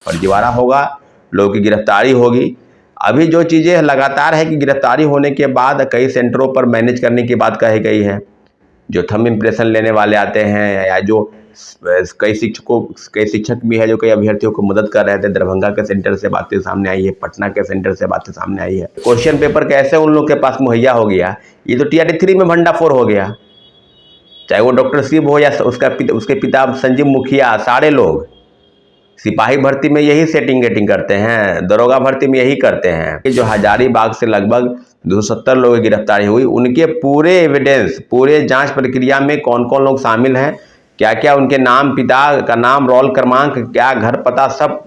फर्जीवाड़ा होगा, लोगों की गिरफ्तारी होगी। अभी जो चीज़ें लगातार है कि गिरफ्तारी होने के बाद कई सेंटरों पर मैनेज करने की बात कही गई है, जो थंब इम्प्रेशन लेने वाले आते हैं या जो कई शिक्षक भी है जो कई अभ्यर्थियों को मदद कर रहे थे। दरभंगा के सेंटर से बातें सामने आई है, पटना के सेंटर से बातें सामने आई है। क्वेश्चन पेपर कैसे उन लोग के पास मुहैया हो गया, ये तो TRT 3 में भंडाफोड़ हो गया। चाहे वो डॉक्टर शिव हो या उसके पिता संजीव मुखिया, सारे लोग सिपाही भर्ती में यही सेटिंग करते हैं, दरोगा भर्ती में यही करते हैं। जो हजारीबाग से लगभग 270 लोगों की गिरफ्तारी हुई, उनके पूरे एविडेंस, पूरे जांच प्रक्रिया में कौन कौन लोग शामिल हैं, क्या क्या उनके नाम, पिता का नाम, रोल क्रमांक, क्या घर पता, सब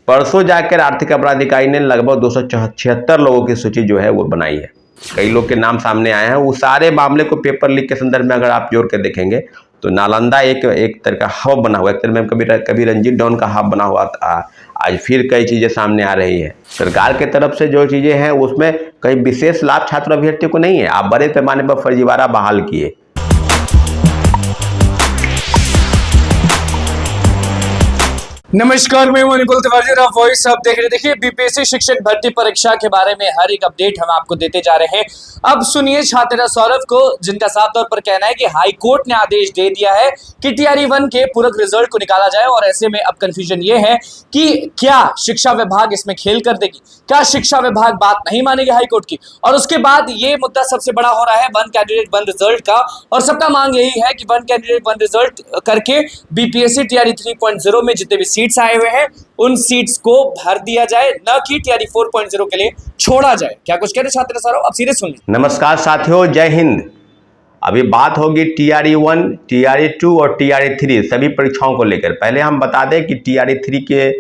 परसों जाकर आर्थिक अपराध इकाई ने लगभग 276 लोगों की सूची जो है वो बनाई है। कई लोग के नाम सामने आए हैं। वो सारे मामले को पेपर लीक के संदर्भ में अगर आप जोड़ के देखेंगे तो नालंदा एक तरह का हब बना हुआ है, एक तरह में कभी रंजीत डॉन का हब बना हुआ था। आज फिर कई चीज़ें सामने आ रही है। सरकार के तरफ से जो चीज़ें हैं उसमें कई विशेष लाभ छात्र अभ्यर्थियों को नहीं है। आप बड़े पैमाने पर फर्जीवाड़ा बहाल किए। नमस्कार, मैं निकुल तिवारी, आप वॉइस आप देख रहे। देखिए, बीपीएससी शिक्षक भर्ती परीक्षा के बारे में हर एक अपडेट हम आपको देते जा रहे हैं। अब सुनिए छात्रा सौरभ को, जिनका साफ तौर पर कहना है कि हाई कोर्ट ने आदेश दे दिया है कि TRE 1 के पूरक रिजल्ट को निकाला जाए। और ऐसे में अब कंफ्यूजन ये है कि क्या शिक्षा विभाग इसमें खेल कर देगी, क्या शिक्षा विभाग बात नहीं मानेगी हाई कोर्ट की। और उसके बाद ये मुद्दा सबसे बड़ा हो रहा है वन कैंडिडेट वन रिजल्ट का। और सबका मांग यही है कि वन कैंडिडेट वन रिजल्ट करके बीपीएससी TRE 3.0 में जितने भी सीट्स आए हुए हैं उन सीट्स को भर दिया जाए, न कि TRE 4.0 के लिए छोड़ा जाए। क्या कुछ कह रहे छात्र सर, अब सीधे सुनिए। नमस्कार साथियों, जय हिंद। अभी बात होगी TRE 1, TRE 2 और TRE 3 सभी परीक्षाओं को लेकर। पहले हम बता दें कि TRE 3 के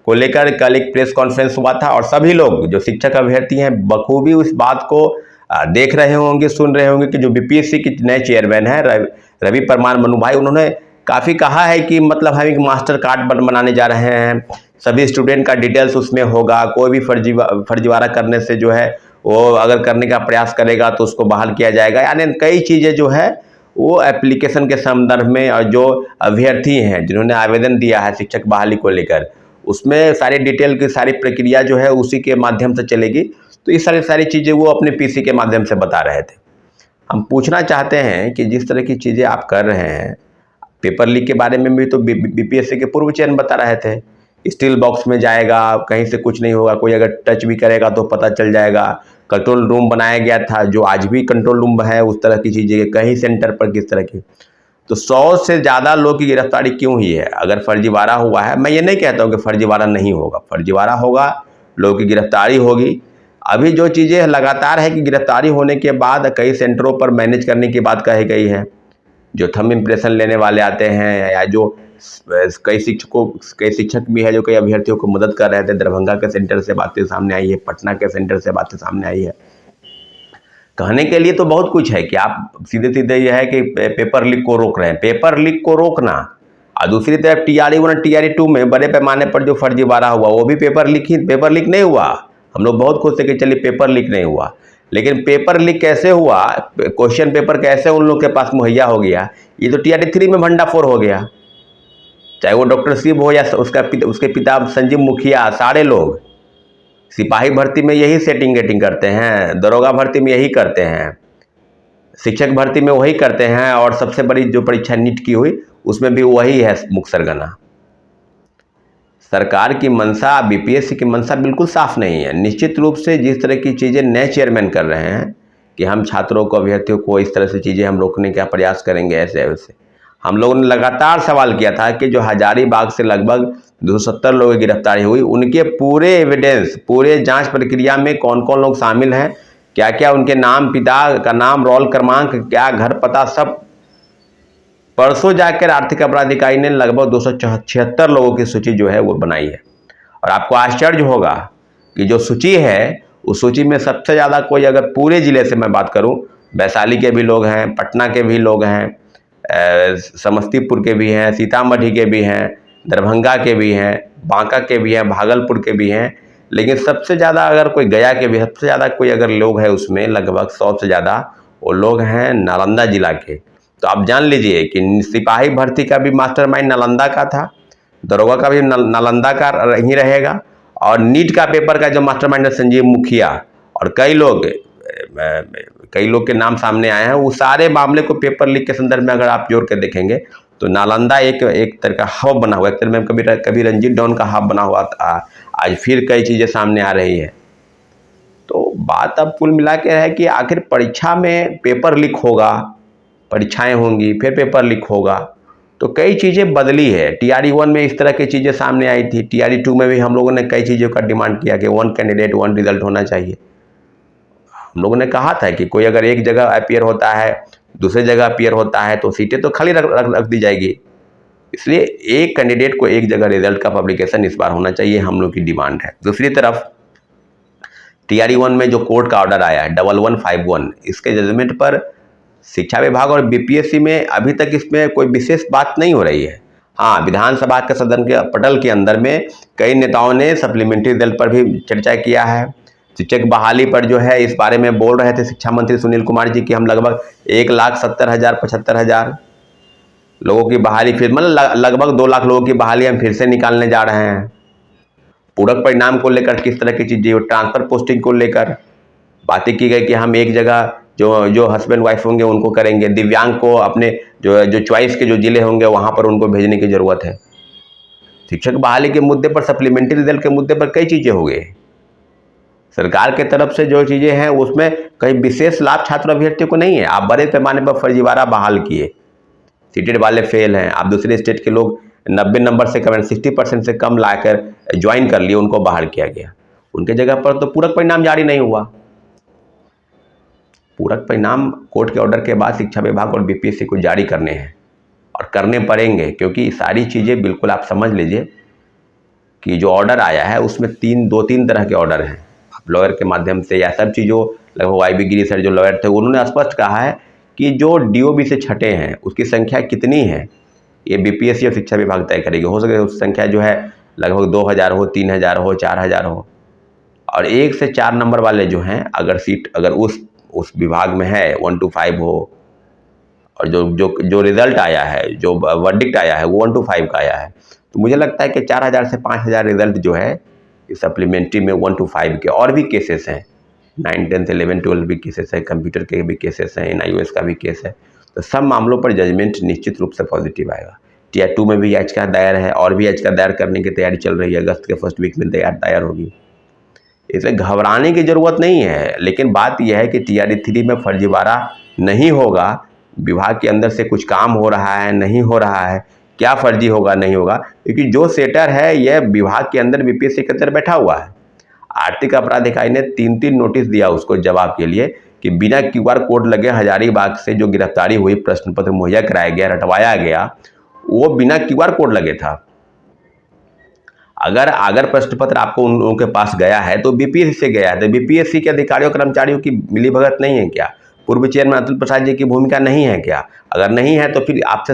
को लेकर कल एक प्रेस कॉन्फ्रेंस हुआ था और सभी लोग जो शिक्षक अभ्यर्थी हैं बखूबी उस बात को देख रहे होंगे, सुन रहे होंगे कि जो बीपीएससी के नए चेयरमैन हैं रवि परमार मनु भाई, उन्होंने काफ़ी कहा है कि मतलब हम एक मास्टर कार्ड बनाने जा रहे हैं, सभी स्टूडेंट का डिटेल्स उसमें होगा, कोई भी फर्जीवाड़ा करने से जो है वो अगर करने का प्रयास करेगा तो उसको बहाल किया जाएगा। यानी कई चीज़ें जो है वो एप्लीकेशन के संदर्भ में और जो अभ्यर्थी हैं जिन्होंने आवेदन दिया है शिक्षक बहाली को लेकर, उसमें सारी डिटेल की सारी प्रक्रिया जो है उसी के माध्यम से चलेगी। तो ये सारी चीज़ें वो अपने PC के माध्यम से बता रहे थे। हम पूछना चाहते हैं कि जिस तरह की चीज़ें आप कर रहे हैं, पेपर लीक के बारे में भी तो बीपीएससी के पूर्व चयन बता रहे थे, स्टील बॉक्स में जाएगा, कहीं से कुछ नहीं होगा, कोई अगर टच भी करेगा तो पता चल जाएगा। कंट्रोल रूम बनाया गया था, जो आज भी कंट्रोल रूम है उस तरह की चीज़ें, कहीं सेंटर पर किस तरह की। तो 100 से ज़्यादा लोग की गिरफ्तारी क्यों हुई है? अगर फर्जीवाड़ा हुआ है, मैं ये नहीं कहता हूँ कि फर्जीवाड़ा नहीं होगा, फर्जीवाड़ा होगा, लोगों की गिरफ्तारी होगी। अभी जो चीज़ें लगातार है कि गिरफ्तारी होने के बाद कई सेंटरों पर मैनेज करने की बात कही गई है, जो थंब इम्प्रेशन लेने वाले आते हैं या जो कई शिक्षक भी है जो कई अभ्यर्थियों को मदद कर रहे थे। दरभंगा के सेंटर से बातें सामने आई है, पटना के सेंटर से बातें सामने आई है। कहने के लिए तो बहुत कुछ है कि आप सीधे यह है कि पेपर लीक को रोक रहे हैं, पेपर लीक को रोकना, और दूसरी तरफ TRE 1 और TRE 2 में बड़े पैमाने पर जो फर्जीवाड़ा हुआ वो भी पेपर लीक नहीं हुआ। हम लोग बहुत खुश थे कि चलिए पेपर लीक नहीं हुआ, लेकिन पेपर लीक कैसे हुआ, क्वेश्चन पेपर कैसे उन लोग के पास मुहैया हो गया, ये तो TRE 3 में भंडाफोड़ हो गया। चाहे वो डॉक्टर शिव हो या उसके पिता संजीव मुखिया, सारे लोग सिपाही भर्ती में यही सेटिंग करते हैं, दरोगा भर्ती में यही करते हैं, शिक्षक भर्ती में वही करते हैं, और सबसे बड़ी जो परीक्षा नीट की हुई उसमें भी वही है मुख्य सरगना। सरकार की मंशा, बीपीएससी की मंशा बिल्कुल साफ नहीं है। निश्चित रूप से जिस तरह की चीज़ें नए चेयरमैन कर रहे हैं कि हम छात्रों को, अभ्यर्थियों को इस तरह से चीज़ें हम रोकने का प्रयास करेंगे, ऐसे वैसे हम लोगों ने लगातार सवाल किया था कि जो हजारीबाग से लगभग 270 लोगों की गिरफ्तारी हुई, उनके पूरे एविडेंस, पूरे जांच प्रक्रिया में कौन कौन लोग शामिल हैं, क्या क्या उनके नाम, पिता का नाम, रोल क्रमांक, क्या घर पता, सब परसों जाकर आर्थिक अपराध इकाई ने लगभग 276 लोगों की सूची जो है वो बनाई है। और आपको आश्चर्य होगा कि जो सूची है उस सूची में सबसे ज़्यादा कोई, अगर पूरे ज़िले से मैं बात करूं, वैशाली के भी लोग हैं, पटना के भी लोग हैं, समस्तीपुर के भी हैं, सीतामढ़ी के भी हैं, दरभंगा के भी हैं, बांका के भी हैं, भागलपुर के भी हैं, लेकिन सबसे ज़्यादा अगर कोई गया के भी, सबसे ज़्यादा कोई अगर लोग है उसमें लगभग 100 से ज़्यादा वो लोग हैं नालंदा जिला के। तो आप जान लीजिए कि सिपाही भर्ती का भी मास्टरमाइंड नालंदा का था, दरोगा का भी नालंदा का ही रहेगा, और नीट का पेपर का जो मास्टरमाइंड है संजीव मुखिया, और कई लोग के नाम सामने आए हैं। वो सारे मामले को पेपर लीक के संदर्भ में अगर आप जोड़ के देखेंगे तो नालंदा एक तरह का हब बना हुआ, एक तरह में कभी रंजीत डॉन का हब बना हुआ था। आज फिर कई चीज़ें सामने आ रही है। तो बात अब कुल मिला के है कि आखिर परीक्षा में पेपर लीक होगा, परीक्षाएं होंगी, फिर पेपर लीक होगा, तो कई चीज़ें बदली है। TRE 1 में इस तरह की चीज़ें सामने आई थी। TRE 2 में भी हम लोगों ने कई चीज़ों का डिमांड किया कि 1 कैंडिडेट 1 रिजल्ट होना चाहिए। हम लोगों ने कहा था कि कोई अगर एक जगह अपीयर होता है, दूसरी जगह अपीयर होता है, तो सीटें तो खाली रख दी जाएगी। इसलिए एक कैंडिडेट को एक जगह रिजल्ट का पब्लिकेशन इस बार होना चाहिए, हम लोग की डिमांड है। दूसरी तरफ TRE 1 में जो कोर्ट का ऑर्डर आया है 1151, इसके जजमेंट पर शिक्षा विभाग और BPSC में अभी तक इसमें कोई विशेष बात नहीं हो रही है। हाँ, विधानसभा के सदन के पटल के अंदर में कई नेताओं ने सप्लीमेंट्री रिजल्ट पर भी चर्चा किया है। शिक्षक बहाली पर जो है इस बारे में बोल रहे थे शिक्षा मंत्री सुनील कुमार जी कि हम लगभग 1,70,000-75,000 लोगों की बहाली, फिर मतलब लगभग 2 लाख लोगों की बहाली हम फिर से निकालने जा रहे हैं। पूरक परिणाम को लेकर किस तरह की चीज़ें, ट्रांसफर पोस्टिंग को लेकर बातें की गई कि हम एक जगह जो हस्बैंड वाइफ होंगे उनको करेंगे, दिव्यांग को अपने जो चॉइस के जो जिले होंगे वहाँ पर उनको भेजने की ज़रूरत है। शिक्षक बहाली के मुद्दे पर, सप्लीमेंट्री रिजल्ट के मुद्दे पर कई चीज़ें हो गई। सरकार के तरफ से जो चीज़ें हैं उसमें कई विशेष लाभ छात्र अभ्यर्थियों को नहीं है। आप बड़े पैमाने पर फर्जीवाड़ा बहाल किए, सीटेड वाले फेल हैं। आप दूसरे स्टेट के लोग 90 नंबर से कम, 60% से कम लाकर ज्वाइन कर लिए, उनको बहाल किया गया। उनके जगह पर तो पूरक परिणाम जारी नहीं हुआ। पूरक परिणाम कोर्ट के ऑर्डर के बाद शिक्षा विभाग और BPSC को जारी करने हैं, और करने पड़ेंगे, क्योंकि सारी चीज़ें बिल्कुल आप समझ लीजिए कि जो ऑर्डर आया है उसमें 2-3 तरह के ऑर्डर हैं। आप लॉयर के माध्यम से या सब चीज़ों, लगभग YB गिरी सर जो लॉयर थे उन्होंने स्पष्ट कहा है कि जो DOB से छटे हैं उसकी संख्या कितनी है ये BPSC और शिक्षा विभाग तय करेगी। हो सके उस संख्या जो है लगभग 2,000 हो, 3,000 हो, 4,000 हो, और 1 से 4 नंबर वाले जो हैं अगर सीट अगर उस विभाग में है 1 to 5 हो, और जो रिजल्ट आया है, जो वर्डिक्ट आया है वो 1 to 5 का आया है, तो मुझे लगता है कि 4,000 से 5,000 रिजल्ट जो है इस सप्लीमेंट्री में 1 to 5 के और भी केसेस हैं, 9, 10, 11, 12 भी केसेस हैं, कंप्यूटर के भी केसेस हैं, NIOS का भी केस है। तो सब मामलों पर जजमेंट निश्चित रूप से पॉजिटिव आएगा। TR 2 में भी याचिका दायर है, और भी याचिका दायर करने की तैयारी चल रही है, अगस्त के फर्स्ट वीक में दायर होगी। इसलिए घबराने की ज़रूरत नहीं है, लेकिन बात यह है कि TRE 3 में फर्जीवाड़ा नहीं होगा। विभाग के अंदर से कुछ काम हो रहा है, नहीं हो रहा है, क्या फर्जी होगा, नहीं होगा, क्योंकि जो सेटर है यह विभाग के अंदर BPSC के अंदर बैठा हुआ है। आर्थिक अपराध इकाई ने 3 नोटिस दिया उसको जवाब के लिए कि बिना QR कोड लगे हजारीबाग से जो गिरफ्तारी हुई, प्रश्न पत्र मुहैया कराया गया, रटवाया गया, वो बिना QR कोड लगे था। अगर प्रश्न पत्र आपको उनके पास गया है तो BPSC से गया है, तो BPSC के अधिकारियों कर्मचारियों की मिलीभगत नहीं है क्या? पूर्व चेयरमैन अतुल प्रसाद जी की भूमिका नहीं है क्या? अगर नहीं है तो फिर आपका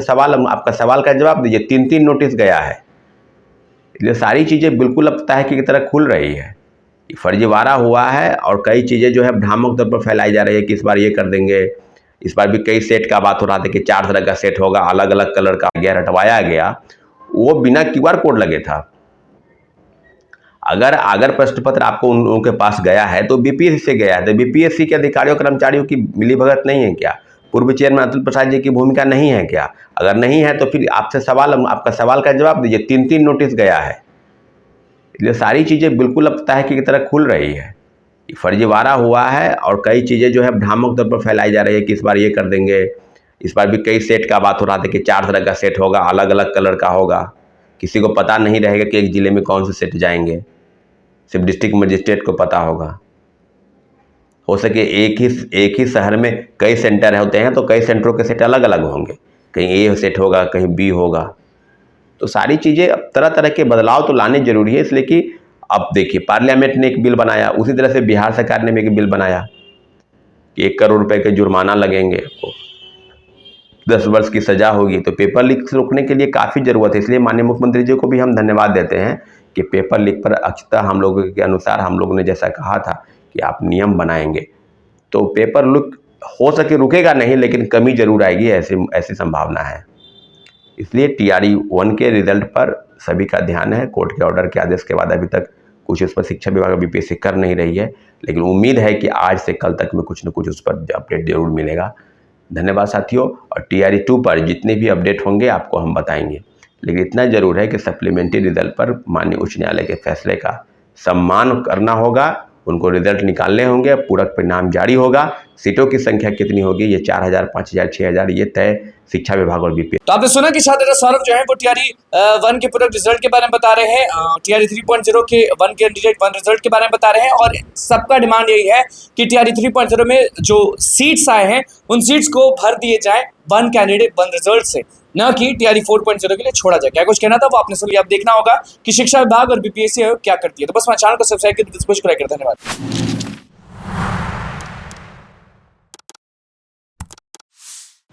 सवाल का जवाब दीजिए। 3 नोटिस गया है। इसलिए सारी चीज़ें बिल्कुल अब तय की तरह खुल रही है। फर्जीवाड़ा हुआ है और कई चीज़ें जो है भ्रामक तौर पर फैलाई जा रही है कि इस बार ये कर देंगे। इस बार भी कई सेट का बात हो रहा था कि 4 तरह का सेट होगा, अलग अलग कलर का गया, रटवाया गया, वो बिना QR कोड लगे था। अगर प्रश्न पत्र आपको उनके पास गया है तो BPSC से गया है, तो BPSC के अधिकारियों कर्मचारियों की मिलीभगत नहीं है क्या? पूर्व चेयरमैन अतुल प्रसाद जी की भूमिका नहीं है क्या? अगर नहीं है तो फिर आपका सवाल का जवाब दीजिए। 3 नोटिस गया है। इसलिए सारी चीज़ें बिल्कुल अब तय की तरह खुल रही है। फर्जीवाड़ा हुआ है और कई चीज़ें जो है भ्रामक तौर पर फैलाई जा रही है कि इस बार ये कर देंगे। इस बार भी कई सेट का बात हो रहा था कि 4 तरह का सेट होगा, अलग अलग कलर का होगा। किसी को पता नहीं रहेगा कि एक ज़िले में कौन से सेट जाएंगे, सिर्फ डिस्ट्रिक्ट मजिस्ट्रेट को पता होगा। हो सके एक ही शहर में कई सेंटर होते हैं तो कई सेंटरों के सेट अलग अलग होंगे, कहीं A सेट होगा, कहीं B होगा। तो सारी चीज़ें अब तरह तरह के बदलाव तो लाने जरूरी है। इसलिए कि अब देखिए पार्लियामेंट ने एक बिल बनाया, उसी तरह से बिहार सरकार ने भी एक बिल बनाया कि 1 करोड़ रुपए के जुर्माना लगेंगे, 10 वर्ष की सजा होगी। तो पेपर लीक से रोकने के लिए काफ़ी ज़रूरत है। इसलिए माननीय मुख्यमंत्री जी को भी हम धन्यवाद देते हैं कि पेपर लीक पर अक्षता हम लोगों के अनुसार हम लोगों ने जैसा कहा था कि आप नियम बनाएंगे तो पेपर लीक हो सके रुकेगा नहीं, लेकिन कमी जरूर आएगी, ऐसी संभावना है। इसलिए TRE 1 के रिजल्ट पर सभी का ध्यान है। कोर्ट के ऑर्डर के आदेश के बाद अभी तक कुछ उस पर शिक्षा विभाग BPSC कर नहीं रही है, लेकिन उम्मीद है कि आज से कल तक में कुछ न कुछ उस पर अपडेट जरूर मिलेगा। धन्यवाद साथियों। और TRE 2 पर जितने भी अपडेट होंगे आपको हम बताएंगे, लेकिन इतना जरूर है कि सप्लीमेंट्री रिजल्ट पर माननीय उच्च न्यायालय के फैसले का सम्मान करना होगा। उनको रिजल्ट निकालने होंगे, पूरक परिणाम जारी होगा। सीटों की संख्या कितनी होगी, ये 4000, 5000, 6000, ये तय शिक्षा विभाग और BPSC। तो आपने सुना कि छात्र सौरभ जो है वो TRE 1 के पूरक रिजल्ट के बारे में बता रहे हैं, TRE 3.0 के 1 कैंडिडेट 1 रिजल्ट के बारे में बता रहे हैं, और सबका डिमांड यही है कि TRE 3.0 में जो सीट्स आए हैं उन सीट्स को भर दिए जाए 1 कैंडिडेट 1 रिजल्ट से, न कि TRE 4.0 के लिए छोड़ा जाए। क्या कुछ कहना था वो आपने सुन लिया। अब देखना होगा कि शिक्षा विभाग और BPSC क्या करती है। तो बस मैं चैनल को सब्सक्राइब करके धन्यवाद।